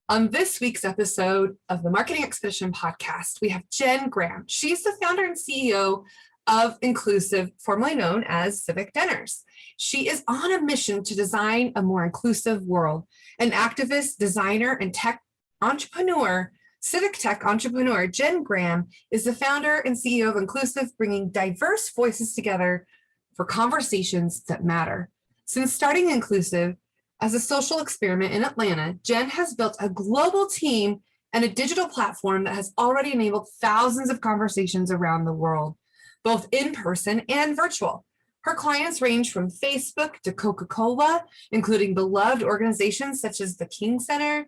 On this week's episode of the Marketing Expedition podcast, we have Jenn Graham. She's the founder and CEO of Inclusivv, formerly known as Civic Dinners. She is on a mission to design a more inclusive world. An activist, designer, and tech entrepreneur, civic tech entrepreneur, Jenn Graham is the founder and CEO of Inclusivv, bringing diverse voices together for conversations that matter. Since starting Inclusivv as a social experiment in Atlanta, Jenn has built a global team and a digital platform that has already enabled thousands of conversations around the world, both in person and virtual. Her clients range from Facebook to Coca-Cola, including beloved organizations such as the King Center,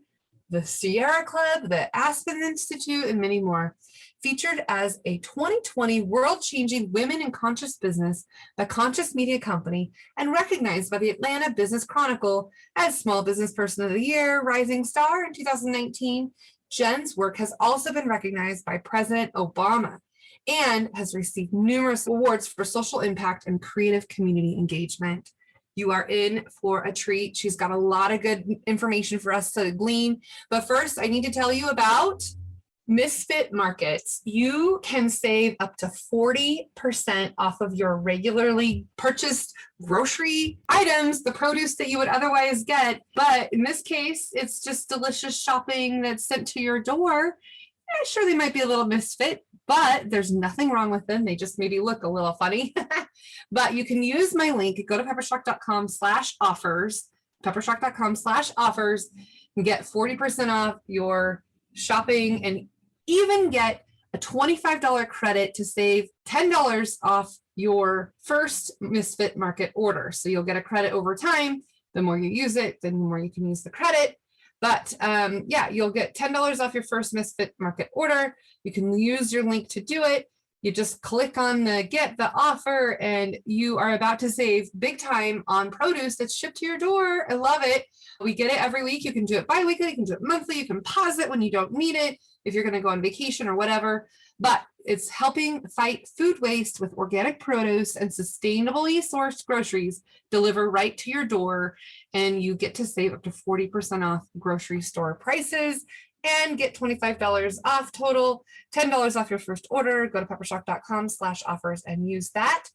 the Sierra Club, the Aspen Institute, and many more. Featured as a 2020 world-changing Women in Conscious Business by Conscious Media Company and recognized by the Atlanta Business Chronicle as Small Business Person of the Year, Rising Star in 2019, Jenn's work has also been recognized by President Obama and has received numerous awards for social impact and creative community engagement. You are in for a treat. She's got a lot of good information for us to glean. But first, I need to tell you about Misfit Markets. You can save up to 40% off of your regularly purchased grocery items, the produce that you would otherwise get. But in this case, it's just delicious shopping that's sent to your door. Sure, they might be a little misfit, but there's nothing wrong with them. They just maybe look a little funny. But you can use my link. Go to peppershock.com/offers, peppershock.com/offers, and get 40% off your shopping and even get a $25 credit to save $10 off your first Misfit Market order. So you'll get a credit over time. The more you use it, the more you can use the credit. But you'll get $10 off your first Misfit Market order. You can use your link to do it. You just click on the get the offer and you are about to save big time on produce that's shipped to your door. I love it. We get it every week. You can do it bi-weekly, you can do it monthly, you can pause it when you don't need it, if you're going to go on vacation or whatever. But it's helping fight food waste with organic produce and sustainably sourced groceries deliver right to your door. And you get to save up to 40% off grocery store prices and get $25 off total, $10 off your first order. Go to peppershock.com/offers and use that.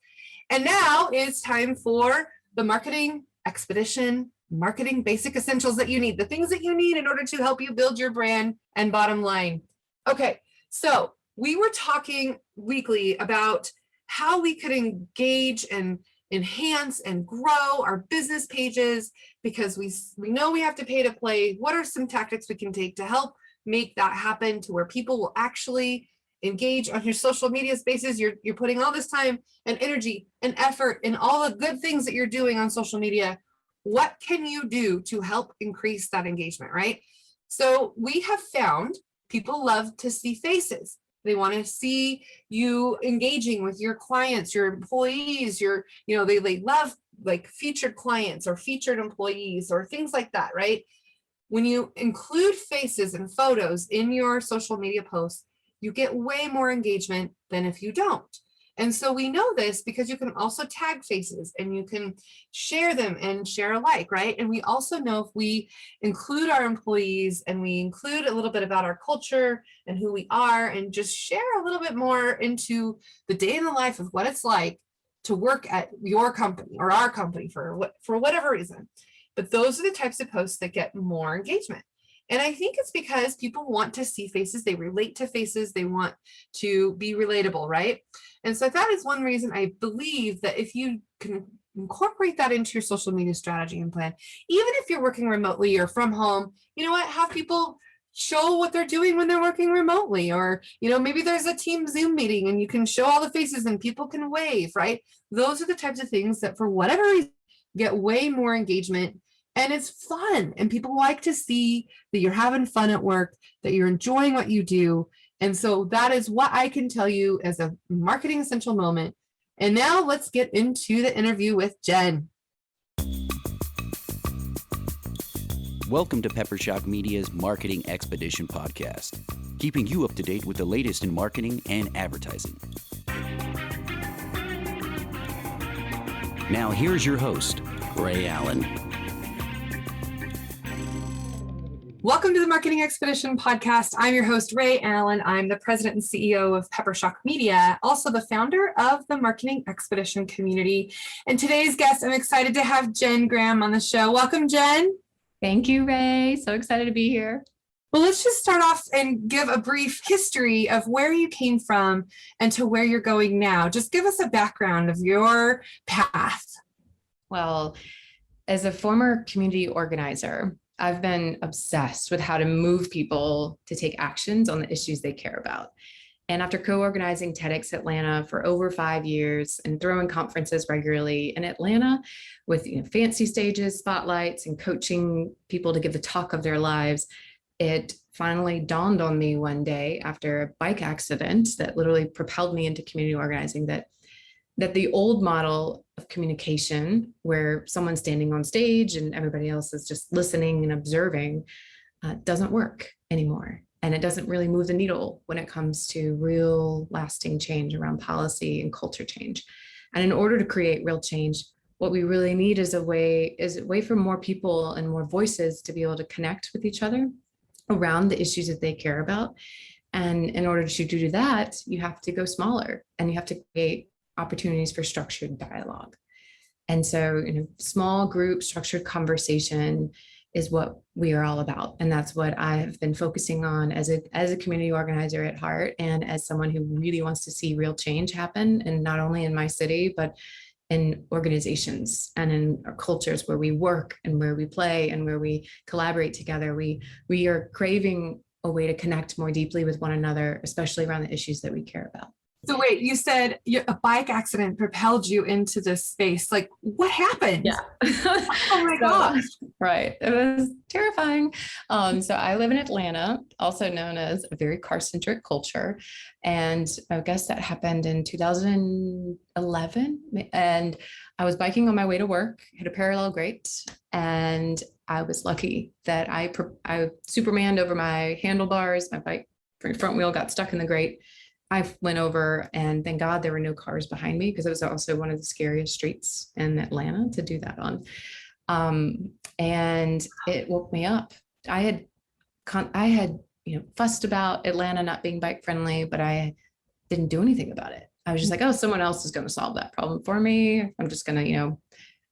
And now it's time for the Marketing Expedition, marketing basic essentials that you need, the things that you need in order to help you build your brand and bottom line. Okay, so we were talking weekly about how we could engage and enhance and grow our business pages because we know we have to pay to play. What are some tactics we can take to help make that happen to where people will actually engage on your social media spaces? You're putting all this time and energy and effort and all the good things that you're doing on social media. What can you do to help increase that engagement, right? So we have found people love to see faces. They want to see you engaging with your clients, your employees, they love like featured clients or featured employees or things like that, right? When you include faces and photos in your social media posts, you get way more engagement than if you don't. And so we know this because you can also tag faces and you can share them and share alike, right? And we also know if we include our employees and we include a little bit about our culture and who we are and just share a little bit more into the day in the life of what it's like to work at your company or our company for whatever reason. But those are the types of posts that get more engagement. And I think it's because people want to see faces, they relate to faces, they want to be relatable, right? And so that is one reason I believe that if you can incorporate that into your social media strategy and plan, even if you're working remotely or from home, you know what, have people show what they're doing when they're working remotely, or, maybe there's a team Zoom meeting and you can show all the faces and people can wave, right? Those are the types of things that for whatever reason get way more engagement. And it's fun, and people like to see that you're having fun at work, that you're enjoying what you do. And so that is what I can tell you as a marketing essential moment. And now let's get into the interview with Jenn. Welcome to Peppershock Media's Marketing Expedition podcast, keeping you up to date with the latest in marketing and advertising. Now here's your host, Ray Allen. Welcome to the Marketing Expedition podcast. I'm your host, Ray Allen. I'm the president and CEO of Pepper Shock Media, also the founder of the Marketing Expedition community. And today's guest, I'm excited to have Jenn Graham on the show. Welcome, Jenn. Thank you, Ray. So excited to be here. Well, let's just start off and give a brief history of where you came from and to where you're going now. Just give us a background of your path. Well, as a former community organizer, I've been obsessed with how to move people to take actions on the issues they care about. And after co-organizing TEDx Atlanta for over 5 years and throwing conferences regularly in Atlanta with fancy stages, spotlights, and coaching people to give the talk of their lives, it finally dawned on me one day after a bike accident that literally propelled me into community organizing that the old model of communication, where someone's standing on stage and everybody else is just listening and observing, doesn't work anymore. And it doesn't really move the needle when it comes to real lasting change around policy and culture change. And in order to create real change, what we really need is a way for more people and more voices to be able to connect with each other around the issues that they care about. And in order to do that, you have to go smaller and you have to create opportunities for structured dialogue. And so, small group structured conversation is what we are all about. And that's what I have been focusing on as a community organizer at heart, and as someone who really wants to see real change happen, and not only in my city, but in organizations and in our cultures where we work and where we play and where we collaborate together. We are craving a way to connect more deeply with one another, especially around the issues that we care about. So wait, you said a bike accident propelled you into this space. Like, what happened? Yeah. Oh my gosh. Right. It was terrifying. So I live in Atlanta, also known as a very car-centric culture. And I guess that happened in 2011. And I was biking on my way to work, hit a parallel grate, and I was lucky that I Supermaned over my handlebars. My bike front wheel got stuck in the grate. I went over, and thank God there were no cars behind me, because it was also one of the scariest streets in Atlanta to do that on. And it woke me up. I had fussed about Atlanta not being bike friendly, but I didn't do anything about it. I was just like, oh, someone else is going to solve that problem for me. I'm just going to,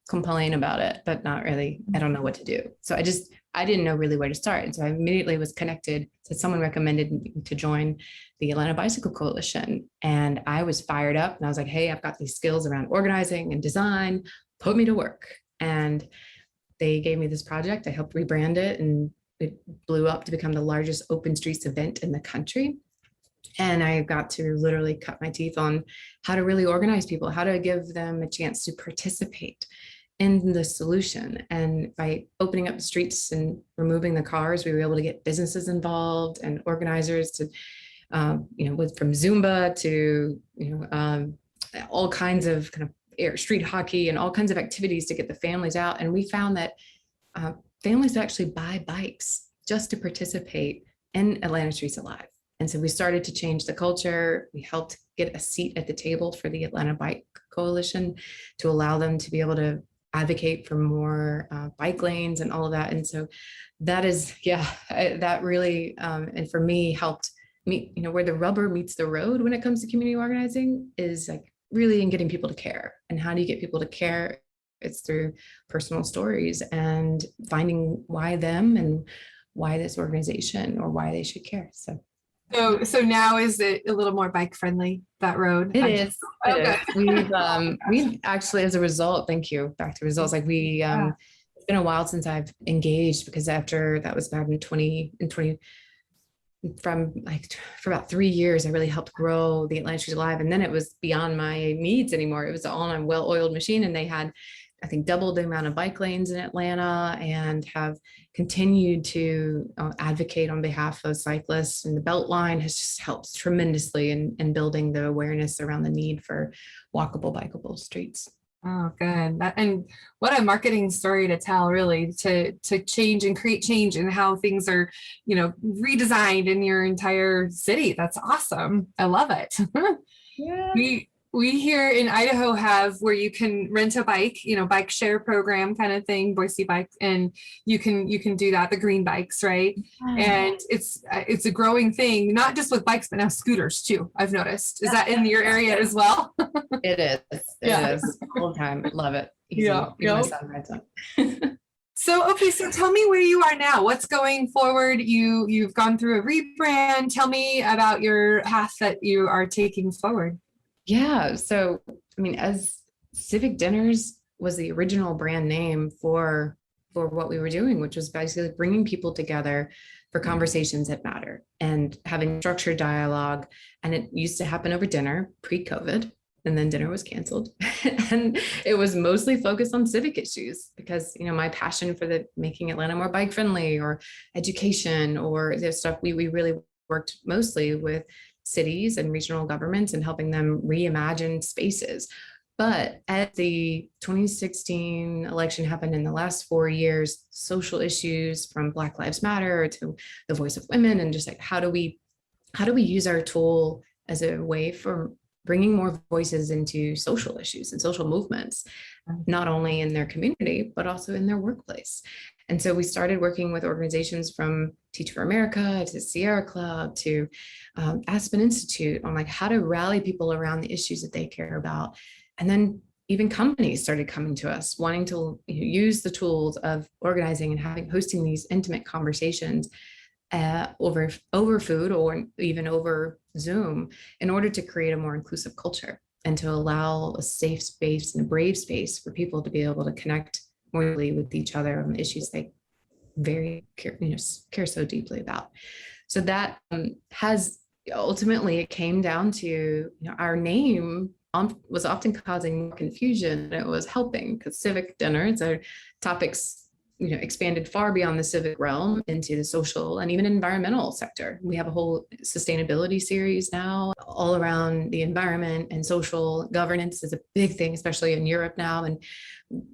complain about it, but not really. I don't know what to do. So I didn't know really where to start. And so I immediately was connected. So someone recommended me to join the Atlanta Bicycle Coalition. And I was fired up, and I was like, hey, I've got these skills around organizing and design, put me to work. And they gave me this project. I helped rebrand it, and it blew up to become the largest open streets event in the country. And I got to literally cut my teeth on how to really organize people, how to give them a chance to participate in the solution. And by opening up the streets and removing the cars, we were able to get businesses involved and organizers to, from Zumba to, all kinds of kind of street hockey and all kinds of activities to get the families out. And we found that families actually buy bikes just to participate in Atlanta Streets Alive. And so we started to change the culture. We helped get a seat at the table for the Atlanta Bike Coalition to allow them to be able to advocate for more bike lanes and all of that. And so that is, that really, and for me, helped me, where the rubber meets the road when it comes to community organizing is like really in getting people to care. And how do you get people to care? It's through personal stories and finding why them and why this organization or why they should care. So now is it a little more bike friendly, that road? It is. We've actually, as a result, thank you, back to results, like it's been a while since I've engaged, because after that was back in 2020, for about 3 years, I really helped grow the Atlanta Streets Alive. And then it was beyond my needs anymore. It was all on a well-oiled machine, and they had, I think, doubled the amount of bike lanes in Atlanta, and have continued to advocate on behalf of cyclists. And the Beltline has just helped tremendously in building the awareness around the need for walkable, bikeable streets. Oh, good. And what a marketing story to tell, really, to change and create change in how things are, redesigned in your entire city. That's awesome. I love it. Yeah. We here in Idaho have where you can rent a bike, bike share program kind of thing, Boise Bike, and you can do that, the green bikes, right? And it's a growing thing, not just with bikes, but now scooters too, I've noticed. Is that in your area as well? It is. Yeah. It is all the time. Love it. Easy. Yeah. Even my Yep. son rides on. So, okay, so tell me where you are now. What's going forward? You've gone through a rebrand. Tell me about your path that you are taking forward. Yeah. So, I mean, as Civic Dinners was the original brand name for what we were doing, which was basically bringing people together for conversations that matter and having structured dialogue. And it used to happen over dinner pre-COVID, and then dinner was canceled. And it was mostly focused on civic issues because, my passion for making Atlanta more bike friendly or education or this stuff, we really worked mostly with cities and regional governments and helping them reimagine spaces. But as the 2016 election happened in the last 4 years, social issues from Black Lives Matter to the voice of women, and just like, how do we use our tool as a way for bringing more voices into social issues and social movements, not only in their community, but also in their workplace. And so we started working with organizations from Teach for America to Sierra Club to Aspen Institute on like how to rally people around the issues that they care about. And then even companies started coming to us wanting to use the tools of organizing and hosting these intimate conversations over food or even over Zoom in order to create a more inclusive culture and to allow a safe space and a brave space for people to be able to connect more deeply with each other on the issues they care so deeply about. So that has ultimately, it came down to our name was often causing more confusion than it was helping, because civic dinners are topics expanded far beyond the civic realm into the social and even environmental sector. We have a whole sustainability series now all around the environment, and social governance is a big thing, especially in Europe now. And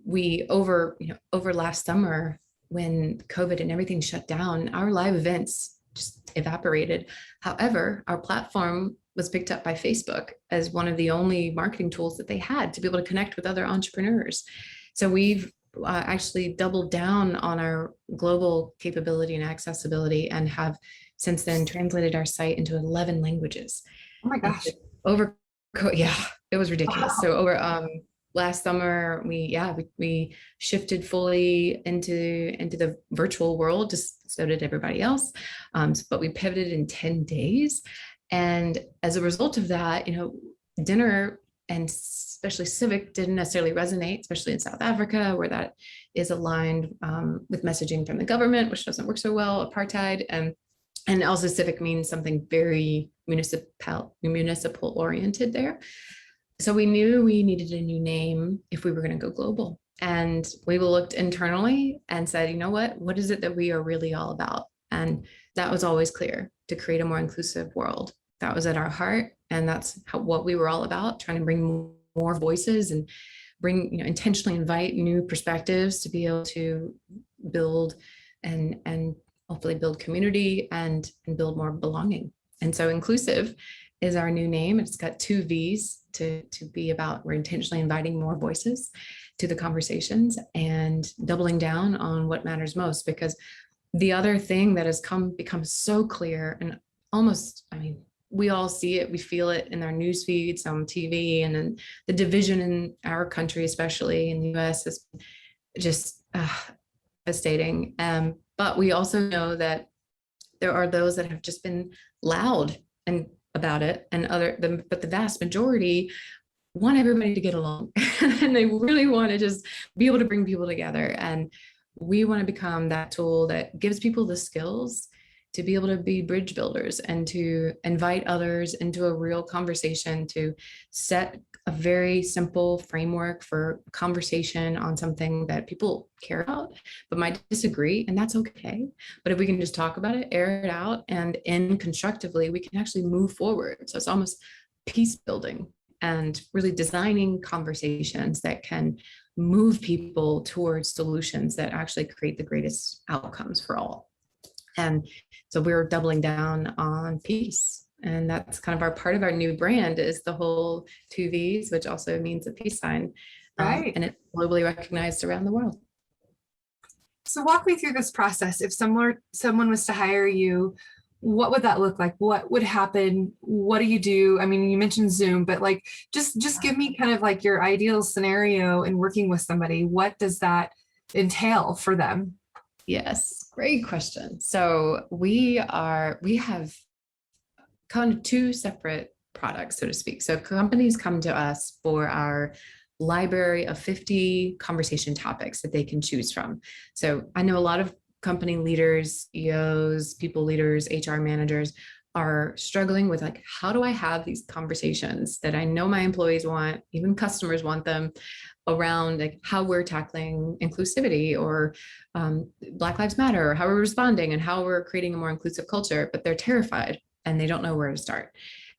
we over last summer when COVID and everything shut down, our live events just evaporated. However, our platform was picked up by Facebook as one of the only marketing tools that they had to be able to connect with other entrepreneurs. So we've actually doubled down on our global capability and accessibility, and have since then translated our site into 11 languages. Oh my gosh. It was ridiculous. Wow. So over last summer, we shifted fully into the virtual world, just so did everybody else. But we pivoted in 10 days. And as a result of that, dinner and especially civic didn't necessarily resonate, especially in South Africa, where that is aligned with messaging from the government, which doesn't work so well, apartheid. And also civic means something very municipal oriented there. So we knew we needed a new name if we were going to go global. And we looked internally and said, what is it that we are really all about? And that was always clear: to create a more inclusive world. That was at our heart. And that's what we were all about, trying to bring more voices and intentionally invite new perspectives to be able to build and hopefully build community and build more belonging. And so Inclusivv is our new name. It's got 2 V's to be about, we're intentionally inviting more voices to the conversations and doubling down on what matters most. Because the other thing that has become so clear, and we all see it, we feel it in our news feeds on TV, and then the division in our country, especially in the US, is just devastating. But we also know that there are those that have just been loud and about it, but the vast majority want everybody to get along and they really want to just be able to bring people together. And we want to become that tool that gives people the skills to be able to be bridge builders and to invite others into a real conversation, to set a very simple framework for conversation on something that people care about but might disagree, and that's okay. But if we can just talk about it, air it out, and end constructively, we can actually move forward. So it's almost peace building and really designing conversations that can move people towards solutions that actually create the greatest outcomes for all. And so we're doubling down on peace And that's kind of our part of our new brand is the whole two V's, which also means a peace sign. Right. And it's globally recognized around the world. So walk me through this process. If someone was to hire you, what would that look like? What would happen? What do you do? I mean, you mentioned Zoom, but like, just give me kind of like your ideal scenario in working with somebody. What does that entail for them? Yes, great question. So we have kind of two separate products, so to speak. So companies come to us for our library of 50 conversation topics that they can choose from. So I know a lot of company leaders, EOs, people leaders, HR managers are struggling with like, how do I have these conversations that I know my employees want, even customers want them, around like how we're tackling inclusivity or Black Lives Matter, or how we're responding and how we're creating a more inclusive culture, but they're terrified and they don't know where to start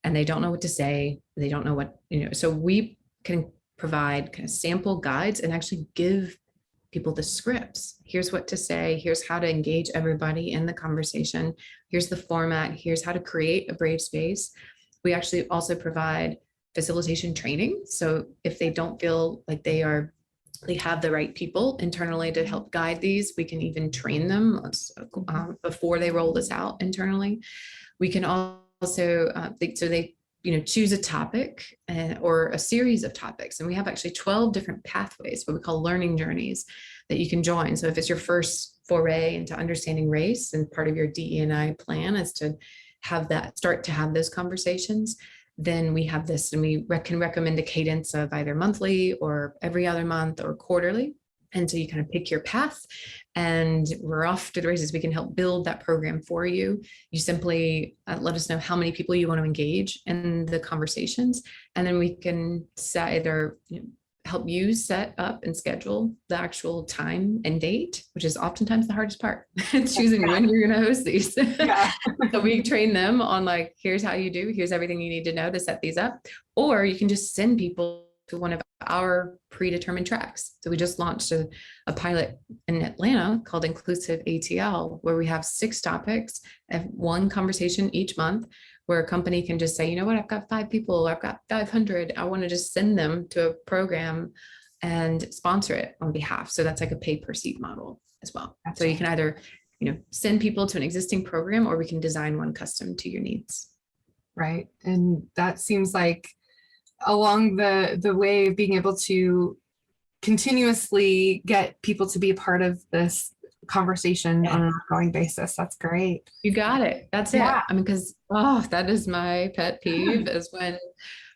and they don't know what to say. They don't know what, so we can provide kind of sample guides and actually give people the scripts. Here's what to say. Here's how to engage everybody in the conversation. Here's the format. Here's how to create a brave space. We actually also provide facilitation training. So if they don't feel like they have the right people internally to help guide these, we can even train them before they roll this out internally. We can also, choose a topic or a series of topics. And we have actually 12 different pathways, what we call learning journeys that you can join. So if it's your first foray into understanding race and part of your DE&I plan is to start to have those conversations, then we have this and we can recommend a cadence of either monthly or every other month or quarterly. And so you kind of pick your path and we're off to the races. We can help build that program for you. You simply let us know how many people you want to engage in the conversations. And then we can help you set up and schedule the actual time and date, which is oftentimes the hardest part, choosing when you're going to host these. Yeah. So we train them on like, here's how you do, here's everything you need to know to set these up. Or you can just send people to one of our predetermined tracks. So we just launched a pilot in Atlanta called Inclusive ATL, where we have 6 topics and 1 conversation each month, where a company can just say, you know what, I've got 5 people, I've got 500. I want to just send them to a program and sponsor it on behalf. So that's like a pay per seat model as well. So you can either, send people to an existing program, or we can design one custom to your needs. Right. And that seems like along the way of being able to continuously get people to be a part of this conversation on an ongoing basis. That's great. You got it. That's it. I mean, because that is my pet peeve is when,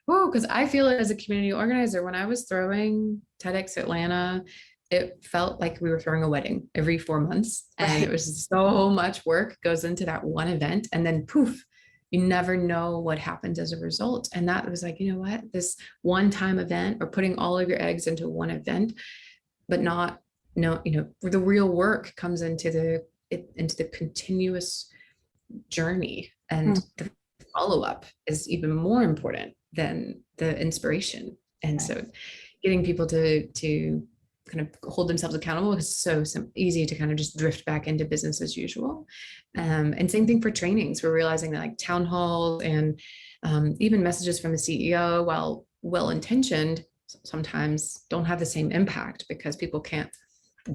because I feel as a community organizer, when I was throwing TEDx Atlanta, it felt like we were throwing a wedding every 4 months. And it was so much work goes into that one event. And then poof, you never know what happens as a result. And that was like, you know what, this one-time event or putting all of your eggs into one event, but the real work comes into the continuous journey, and the follow-up is even more important than the inspiration. And so getting people to kind of hold themselves accountable is so easy to kind of just drift back into business as usual. And same thing for trainings. We're realizing that like town halls and even messages from the CEO, while well-intentioned, sometimes don't have the same impact because people can't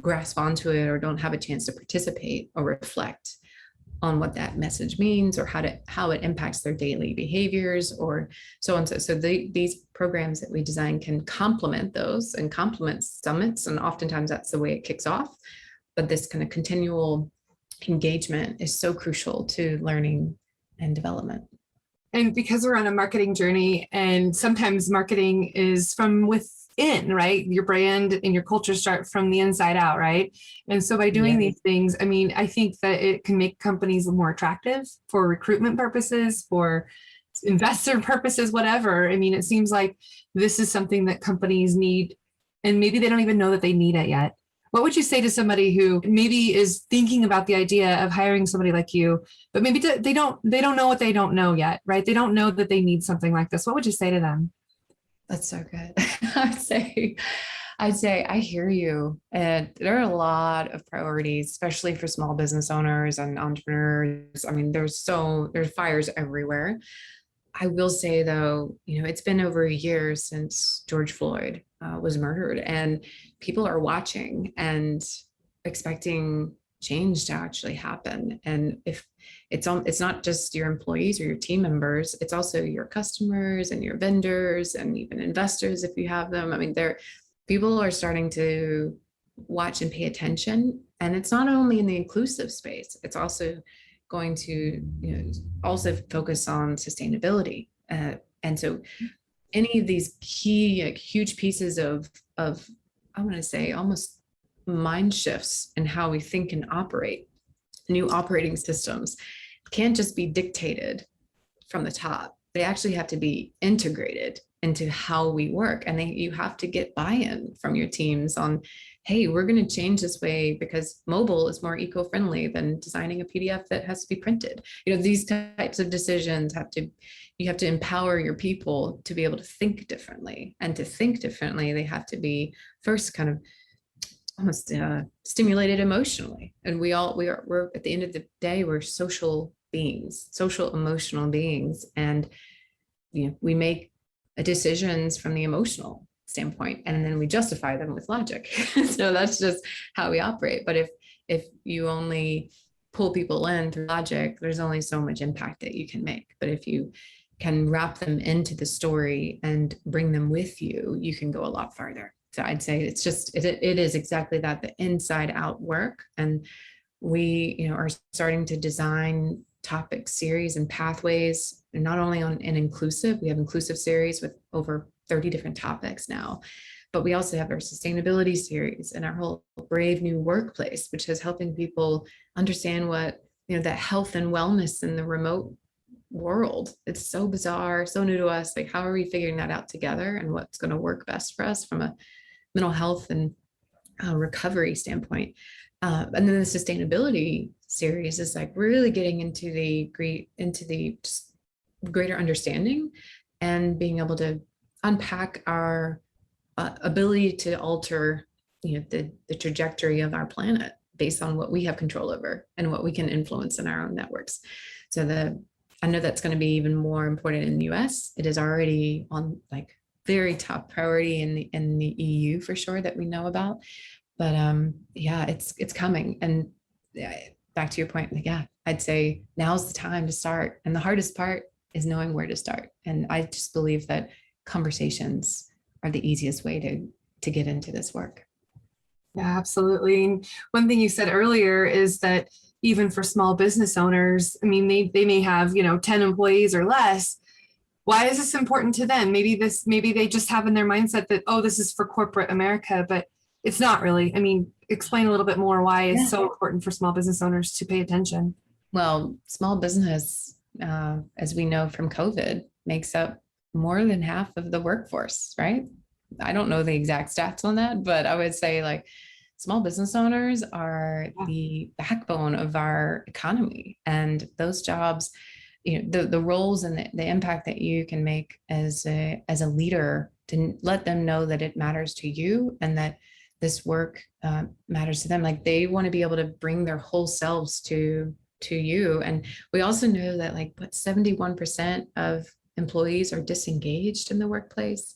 grasp onto it or don't have a chance to participate or reflect on what that message means or how it impacts their daily behaviors or so on. So these programs that we design can complement those and complement summits. And oftentimes that's the way it kicks off. But this kind of continual engagement is so crucial to learning and development. And because we're on a marketing journey, and sometimes marketing is from within, right? Your brand and your culture start from the inside out, right? And so by doing these things, I mean, I think that it can make companies more attractive for recruitment purposes, for investor purposes, whatever. I mean, it seems like this is something that companies need, and maybe they don't even know that they need it yet. What would you say to somebody who maybe is thinking about the idea of hiring somebody like you, but maybe they don't know what they don't know yet, right? They don't know that they need something like this. What would you say to them? That's so good. I'd say I'd say I hear you. And there are a lot of priorities, especially for small business owners and entrepreneurs. I mean, there's fires everywhere. I will say though, it's been over a year since George Floyd was murdered, and people are watching and expecting change to actually happen. And if it's not just your employees or your team members, it's also your customers and your vendors and even investors if you have them. I mean, people are starting to watch and pay attention. And it's not only in the inclusive space, it's also going to also focus on sustainability. And so any of these key, like, huge pieces of I want to say almost mind shifts in how we think and operate, new operating systems can't just be dictated from the top. They actually have to be integrated into how we work. And you have to get buy-in from your teams on, hey, we're going to change this way because mobile is more eco-friendly than designing a PDF that has to be printed. These types of decisions you have to empower your people to be able to think differently. And to think differently, they have to be first kind of almost stimulated emotionally. And we're at the end of the day, we're social beings, social emotional beings. And we make decisions from the emotional standpoint, and then we justify them with logic. So that's just how we operate. But if you only pull people in through logic, there's only so much impact that you can make. But if you can wrap them into the story and bring them with you, you can go a lot farther. So I'd say it is exactly that, the inside out work. And we are starting to design topic series and pathways, and not only in Inclusive, we have Inclusive series with over 30 different topics now, but we also have our sustainability series and our whole Brave New Workplace, which is helping people understand what, that health and wellness in the remote world. It's so bizarre, so new to us. Like, how are we figuring that out together, and what's going to work best for us from a mental health and recovery standpoint. And then the sustainability series is like really getting into the greater understanding and being able to unpack our ability to alter, the trajectory of our planet based on what we have control over and what we can influence in our own networks. So I know that's going to be even more important in the US. It is already on like very top priority in the EU for sure, that we know about. But yeah, it's coming. And back to your point, like, yeah, I'd say now's the time to start. And the hardest part is knowing where to start. And I just believe that conversations are the easiest way to get into this work. Yeah, absolutely. And one thing you said earlier is that even for small business owners, I mean, they may have, 10 employees or less. Why is this important to them? Maybe they just have in their mindset that, oh, this is for corporate America, but it's not really. I mean, explain a little bit more why it's so important for small business owners to pay attention. Well, small business, as we know from COVID, makes up more than half of the workforce, right? I don't know the exact stats on that, but I would say like small business owners are the backbone of our economy, and those jobs, the roles and the impact that you can make as a leader, to let them know that it matters to you and that this work matters to them. Like, they want to be able to bring their whole selves to you. And we also know that 71% of employees are disengaged in the workplace,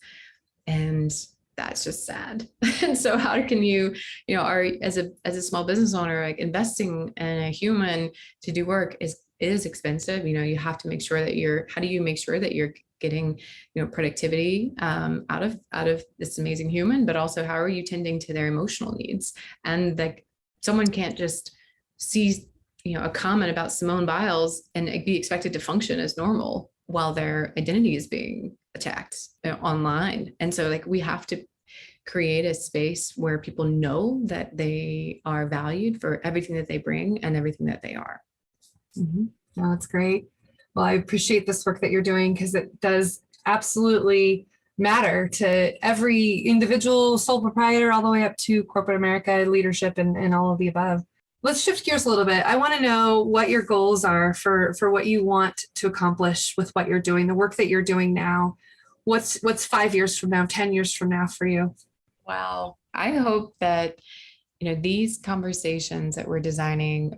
and that's just sad. And so how can you as a small business owner, like, investing in a human to do work is expensive. You have to make sure that how do you make sure that you're getting, productivity out of this amazing human, but also how are you tending to their emotional needs? And like, someone can't just see, a comment about Simone Biles and be expected to function as normal while their identity is being attacked online. And so we have to create a space where people know that they are valued for everything that they bring and everything that they are. Mm-hmm. Oh, that's great. Well, I appreciate this work that you're doing, because it does absolutely matter to every individual sole proprietor, all the way up to corporate America, leadership, and all of the above. Let's shift gears a little bit. I want to know what your goals are for what you want to accomplish with what you're doing, the work that you're doing now. What's 5 years from now, 10 years from now for you? Wow. I hope that, these conversations that we're designing,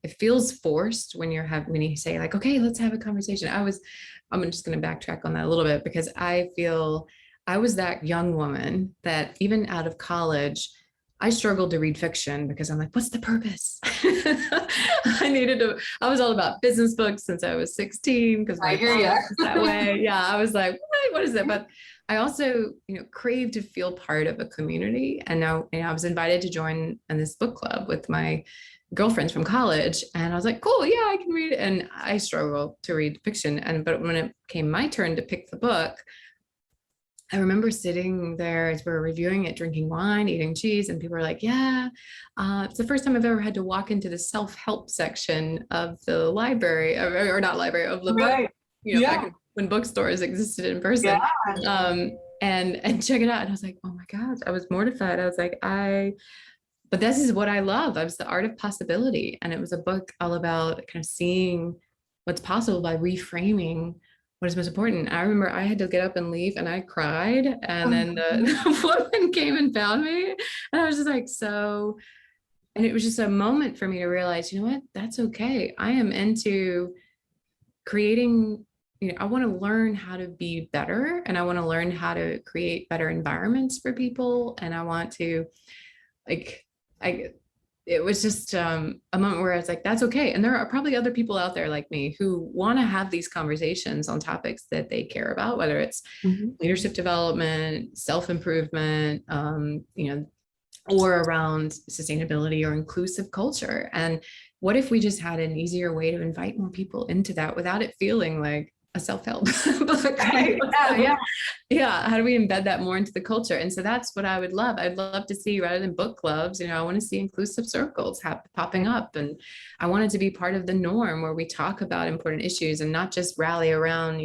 it feels forced when when you say like, okay, let's have a conversation. I'm just going to backtrack on that a little bit, because I feel I was that young woman that even out of college, I struggled to read fiction because I'm like, what's the purpose? I was all about business books since I was 16 because my mom was that way. Yeah. I was like, what is it? But I also, crave to feel part of a community. And now, I was invited to join in this book club with my girlfriends from college. And I was like, cool, yeah, I can read it. And I struggle to read fiction. But when it came my turn to pick the book, I remember sitting there as we were reviewing it, drinking wine, eating cheese, and people were like, yeah, it's the first time I've ever had to walk into the self-help section of the library, or not library, of the book, back when bookstores existed in person. Yeah. And check it out. And I was like, oh my gosh, I was mortified. I was like, but this is what I love. I was The Art of Possibility. And it was a book all about kind of seeing what's possible by reframing what is most important. I remember I had to get up and leave, and I cried. And then the woman came and found me. And I was just like, and it was just a moment for me to realize, you know what, that's okay. I am into creating, I want to learn how to be better, and I want to learn how to create better environments for people. And I want to it was just a moment where I was like, that's okay. And there are probably other people out there like me who want to have these conversations on topics that they care about, whether it's leadership development, self-improvement, or around sustainability or inclusive culture. And what if we just had an easier way to invite more people into that without it feeling like a self-help book? Right? Yeah. How do we embed that more into the culture? And so that's what I would love. I'd love to see, rather than book clubs, I want to see inclusive circles popping up. And I want it to be part of the norm where we talk about important issues and not just rally around,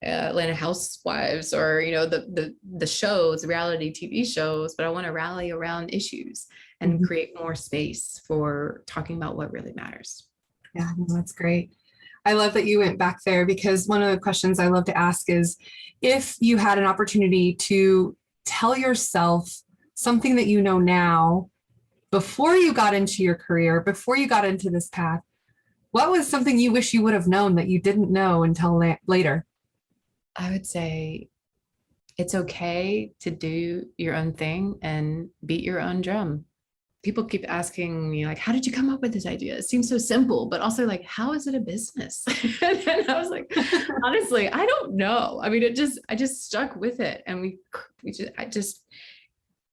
Atlanta Housewives or, the shows, reality TV shows, but I want to rally around issues and create more space for talking about what really matters. Yeah, that's great. I love that you went back there, because one of the questions I love to ask is, if you had an opportunity to tell yourself something that you know now before you got into your career, before you got into this path, what was something you wish you would have known that you didn't know until later? I would say it's okay to do your own thing and beat your own drum. People keep asking me, like, how did you come up with this idea? It seems so simple, but also like, how is it a business? And I was like, honestly, I don't know. I mean, I just stuck with it, and I just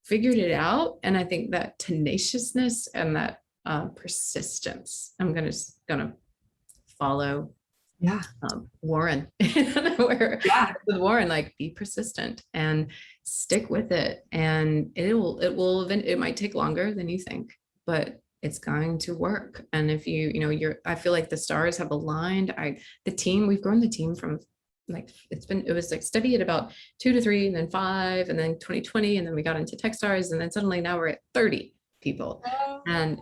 figured it out. And I think that tenaciousness and that persistence, I'm gonna follow. Yeah. Warren, with Warren, like, be persistent and stick with it. And it might take longer than you think, but it's going to work. And if I feel like the stars have aligned. We've grown the team from like, it was like steady at about 2 to 3 and then 5 and then 2020. And then we got into Techstars, and then suddenly now we're at 30 people. And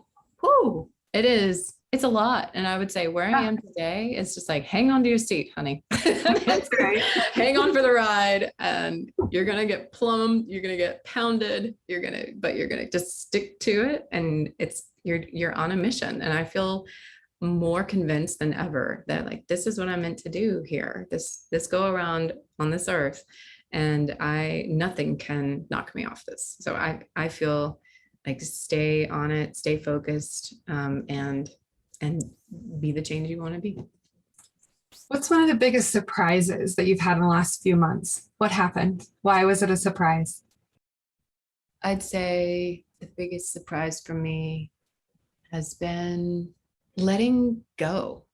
it's a lot. And I would say where I am today is just like, hang on to your seat, honey. That's great. Hang on for the ride, and you're going to get plumbed. You're going to get pounded. But you're going to just stick to it. And you're on a mission. And I feel more convinced than ever that, like, this is what I'm meant to do here. This go around on this earth, and nothing can knock me off this. So I feel like, stay on it, stay focused, and be the change you want to be. What's one of the biggest surprises that you've had in the last few months? What happened? Why was it a surprise? I'd say the biggest surprise for me has been letting go.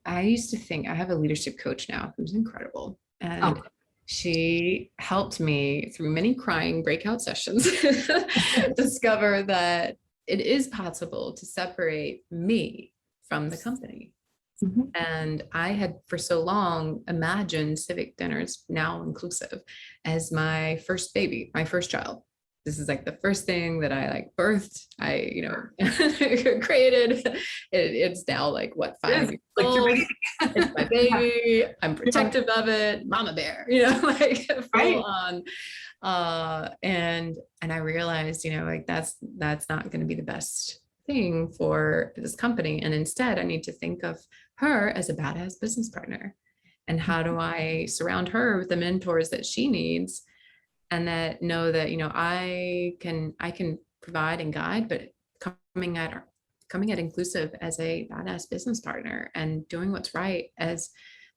I used to think, I have a leadership coach now who's incredible. And she helped me through many crying breakout sessions discover that it is possible to separate me from the company. And I had for so long imagined Civic Dinners, now Inclusivv, as my first baby, my first child. This is like the first thing that I like birthed. I, created. It's now like what, 5 years old. It's my baby. I'm protective of it. Mama bear, like full on. And I realized, like that's not going to be the best thing for this company. And instead, I need to think of her as a badass business partner. And how do I surround her with the mentors that she needs, and that know that, I can provide and guide, but coming at Inclusivv as a badass business partner and doing what's right, as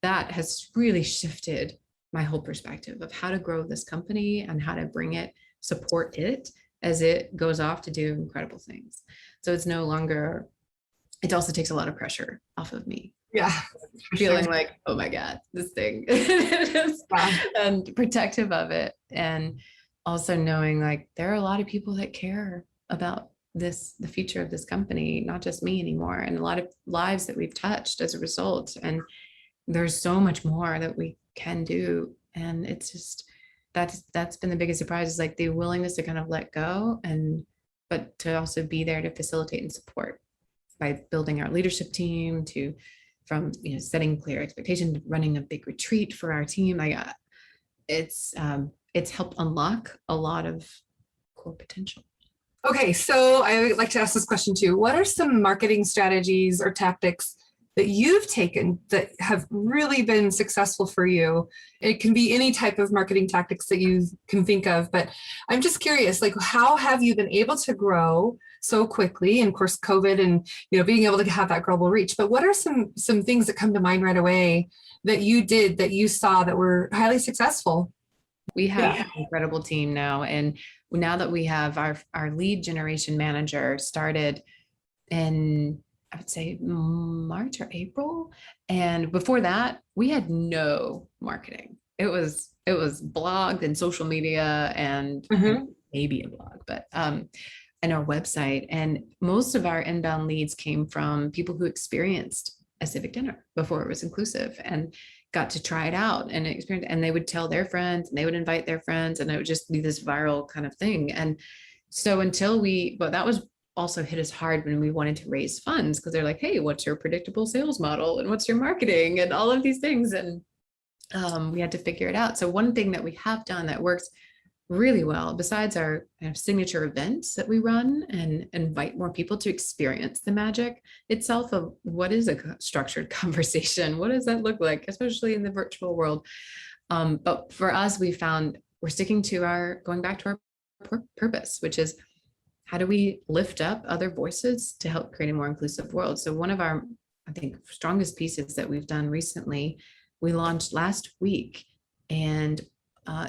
that has really shifted my whole perspective of how to grow this company and how to support it as it goes off to do incredible things. So it's no longer, it also takes a lot of pressure off of me. Yeah. Feeling like, oh my God, this thing and protective of it. And also knowing like there are a lot of people that care about the future of this company, not just me anymore, and a lot of lives that we've touched as a result. And there's so much more that we can do. And it's just, that's been the biggest surprise, is like the willingness to kind of let go, but to also be there to facilitate and support by building our leadership team from setting clear expectations to running a big retreat for our team. It's helped unlock a lot of core potential. Okay, so I would like to ask this question too. What are some marketing strategies or tactics that you've taken that have really been successful for you? It can be any type of marketing tactics that you can think of, but I'm just curious, like, how have you been able to grow so quickly? And of course, COVID and, being able to have that global reach, but what are some things that come to mind right away that you did, that you saw that were highly successful? We have an incredible team now. And now that we have our lead generation manager started in, I would say March or April. And before that, we had no marketing. It was blogged and social media and maybe a blog, but and our website. And most of our inbound leads came from people who experienced a civic dinner before it was Inclusivv and got to try it out and experience, and they would tell their friends and they would invite their friends, and it would just be this viral kind of thing. And so but that was also hit us hard when we wanted to raise funds, because they're like, hey, what's your predictable sales model and what's your marketing and all of these things. And we had to figure it out. So one thing that we have done that works really well, besides our signature events that we run and invite more people to experience the magic itself of what is a structured conversation, what does that look like, especially in the virtual world. But for us, we found we're sticking to going back to our purpose, which is, how do we lift up other voices to help create a more inclusive world? So one of our, I think, strongest pieces that we've done recently, we launched last week, and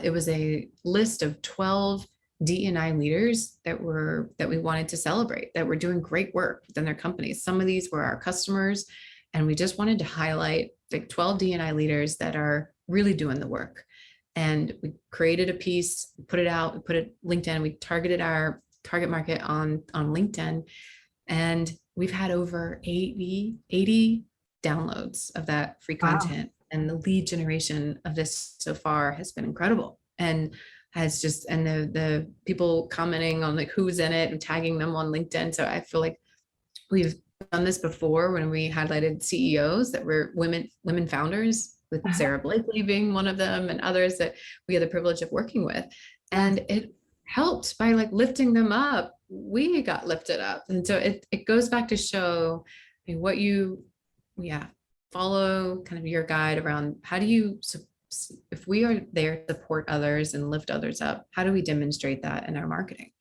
it was a list of 12 D&I leaders that we wanted to celebrate, that were doing great work within their companies. Some of these were our customers, and we just wanted to highlight like 12 D&I leaders that are really doing the work. And we created a piece, put it out, we put it LinkedIn, we targeted our target market on LinkedIn, and we've had over 80 downloads of that free content. Wow. And the lead generation of this so far has been incredible, and has just, and the people commenting on like who's in it and tagging them on LinkedIn. So I feel like we've done this before when we highlighted CEOs that were women founders, with Sarah Blakely being one of them, and others that we had the privilege of working with. And it helped by like lifting them up. We got lifted up. And so it goes back to show what you, follow kind of your guide around how do you, if we are there to support others and lift others up, how do we demonstrate that in our marketing?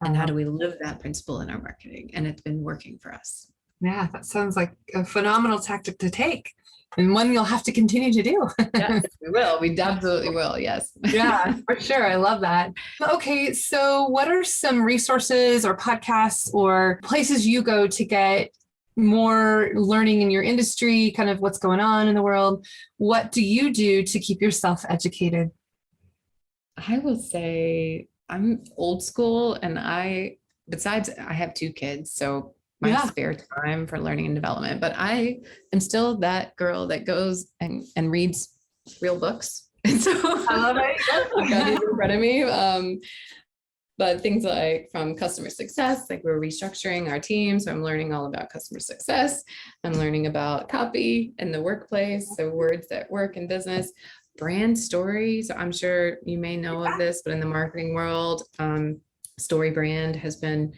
And how do we live that principle in our marketing? And it's been working for us. Yeah, that sounds like a phenomenal tactic to take, and one you'll have to continue to do. Yes, we will. We absolutely will. Yes. Yeah, for sure. I love that. Okay, so what are some resources or podcasts or places you go to get more learning in your industry, kind of what's going on in the world? What do you do to keep yourself educated? I will say I'm old school, and besides I have 2 kids, so my spare time for learning and development, but I am still that girl that goes and reads real books. And so I love it. I've got these in front of me. But things like from customer success, like we're restructuring our team. So I'm learning all about customer success. I'm learning about copy in the workplace, so words that work in business. brand stories. I'm sure you may know of this, but in the marketing world, Story Brand has been,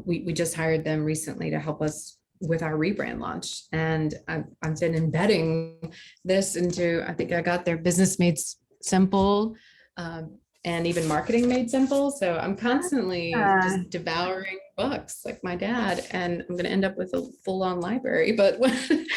we just hired them recently to help us with our rebrand launch. And I've been embedding this into, I think I got their Business Made Simple, and even Marketing Made Simple. So I'm constantly just devouring books like my dad, and I'm going to end up with a full-on library. But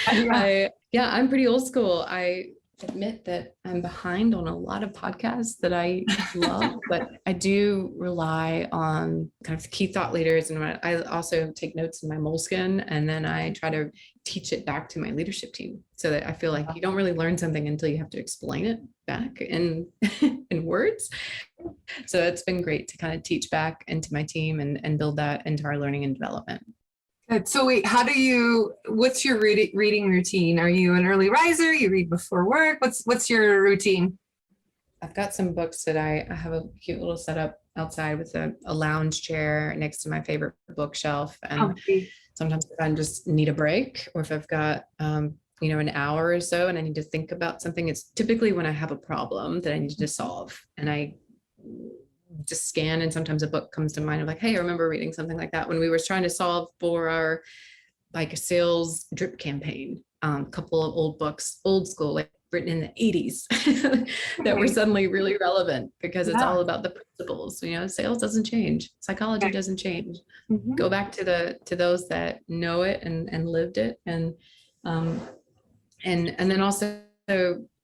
I'm pretty old school. I admit that I'm behind on a lot of podcasts that I love, but I do rely on kind of key thought leaders. And I also take notes in my Moleskine, and then I try to teach it back to my leadership team, so that I feel like you don't really learn something until you have to explain it back in words. So it's been great to kind of teach back into my team and build that into our learning and development. Good. So wait, what's your reading routine? Are you an early riser? You read before work? What's your routine? I've got some books that I have a cute little setup outside with a lounge chair next to my favorite bookshelf. And sometimes if I just need a break, or if I've got, an hour or so and I need to think about something, it's typically when I have a problem that I need to solve, and I just scan, and sometimes a book comes to mind of like, hey, I remember reading something like that when we were trying to solve for our like sales drip campaign, a couple of old books, old school, like written in the 80s that were suddenly really relevant, because it's all about the principles. Sales doesn't change, psychology doesn't change. Go back to those that know it and lived it. And then also,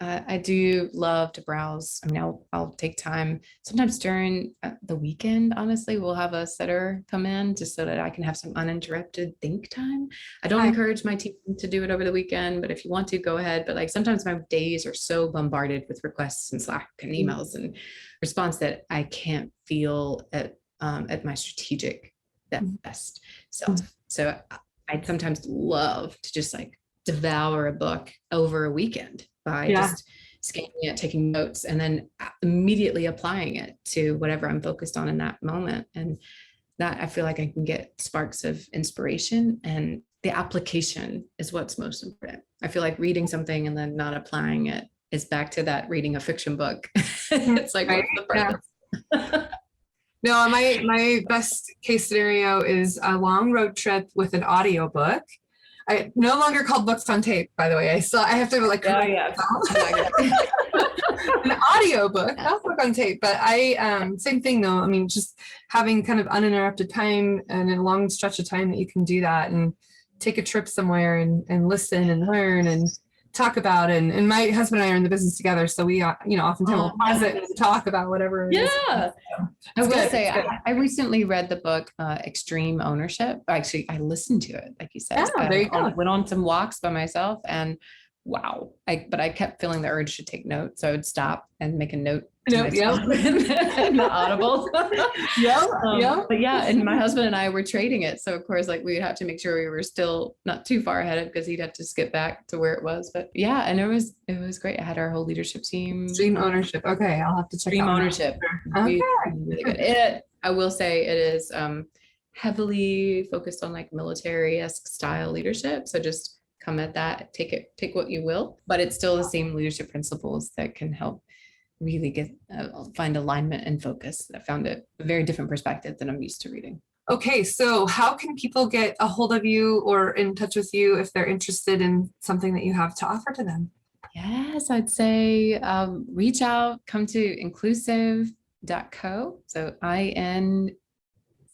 I do love to browse. I mean, I'll take time sometimes during the weekend. Honestly, we'll have a sitter come in just so that I can have some uninterrupted think time. I don't encourage my team to do it over the weekend, but if you want to, go ahead. But like sometimes my days are so bombarded with requests and Slack and emails and response that I can't feel at my strategic best self. So I'd sometimes love to just like devour a book over a weekend by just scanning it, taking notes, and then immediately applying it to whatever I'm focused on in that moment. And that, I feel like I can get sparks of inspiration, and the application is what's most important. I feel like reading something and then not applying it is back to that reading a fiction book. It's like, what's the purpose? No, my best case scenario is a long road trip with an audiobook. I no longer called books on tape, by the way. I have to like an audiobook, not book on tape, but same thing though. I mean, just having kind of uninterrupted time and a long stretch of time that you can do that and take a trip somewhere and listen and learn and talk about it. And my husband and I are in the business together, so we oftentimes will pause it and talk about whatever it is. So, I will say I recently read the book Extreme Ownership. Actually, I listened to it, like you said. There you go. I went on some walks by myself, and wow, but I kept feeling the urge to take notes, so I would stop and make a note in the Audible. But yeah, and my husband and I were trading it, so of course, like we'd have to make sure we were still not too far ahead, because he'd have to skip back to where it was. But yeah, and it was great. I had our whole leadership team. Extreme Ownership. Okay, I'll have to check. Extreme Ownership. Okay. Really good. I will say it is heavily focused on like military-esque style leadership. So just come at that, take what you will, but it's still the same leadership principles that can help really find alignment and focus. I found it a very different perspective than I'm used to reading. Okay, so how can people get a hold of you or in touch with you if they're interested in something that you have to offer to them? Yes, I'd say reach out, come to inclusivv.co. So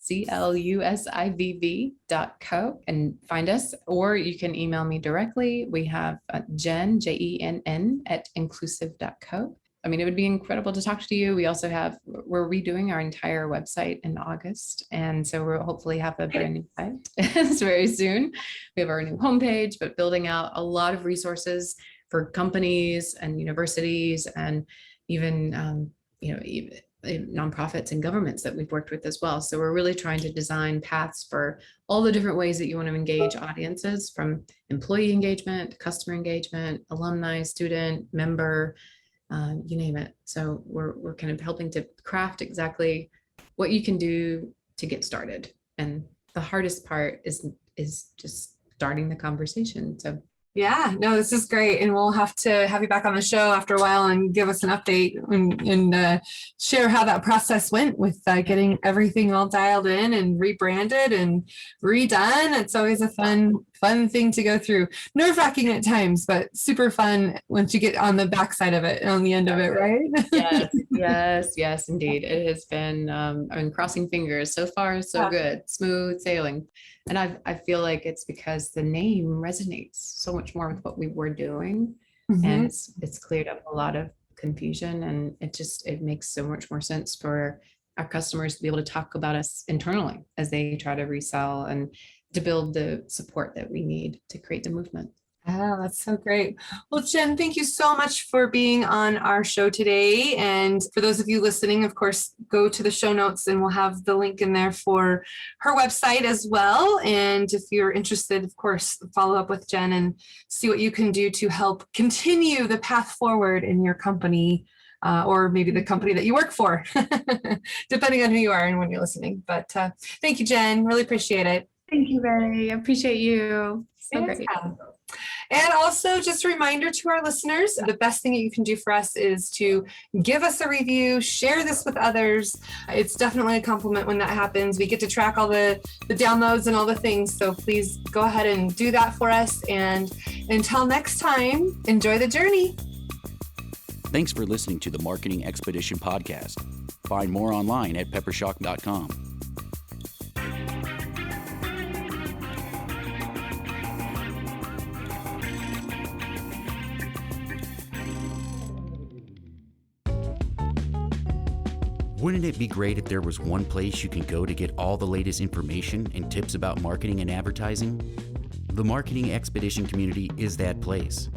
inclusivv.co and find us, or you can email me directly. We have Jenn, Jenn at inclusive.co. I mean, it would be incredible to talk to you. We're redoing our entire website in August. And so we'll hopefully have a brand new site very soon. We have our new homepage, but building out a lot of resources for companies and universities and even, nonprofits and governments that we've worked with as well. So we're really trying to design paths for all the different ways that you want to engage audiences, from employee engagement, customer engagement, alumni, student, member, you name it. So we're kind of helping to craft exactly what you can do to get started. And the hardest part is just starting the conversation. So Yeah, no, this is great. And we'll have to have you back on the show after a while and give us an update and share how that process went with getting everything all dialed in and rebranded and redone. It's always a fun thing to go through. Nerve-wracking at times, but super fun once you get on the backside of it and on the end of it, right? Yes, indeed. It has been, I'm crossing fingers. So far, so good. Smooth sailing. And I feel like it's because the name resonates so much more with what we were doing. And it's cleared up a lot of confusion, and it makes so much more sense for our customers to be able to talk about us internally as they try to resell and to build the support that we need to create the movement. Oh, that's so great. Well, Jenn, thank you so much for being on our show today. And for those of you listening, of course, go to the show notes and we'll have the link in there for her website as well. And if you're interested, of course, follow up with Jenn and see what you can do to help continue the path forward in your company, or maybe the company that you work for, depending on who you are and when you're listening. But thank you, Jenn. Really appreciate it. Thank you, Ray. I appreciate you. So great. And also just a reminder to our listeners, the best thing that you can do for us is to give us a review, share this with others. It's definitely a compliment when that happens. We get to track all the downloads and all the things. So please go ahead and do that for us. And until next time, enjoy the journey. Thanks for listening to the Marketing Expedition podcast. Find more online at peppershock.com. Wouldn't it be great if there was one place you can go to get all the latest information and tips about marketing and advertising? The Marketing Expedition community is that place.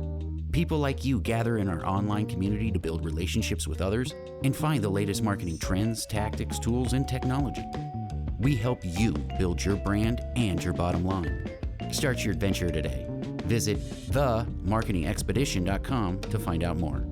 People like you gather in our online community to build relationships with others and find the latest marketing trends, tactics, tools, and technology. We help you build your brand and your bottom line. Start your adventure today. Visit themarketingexpedition.com to find out more.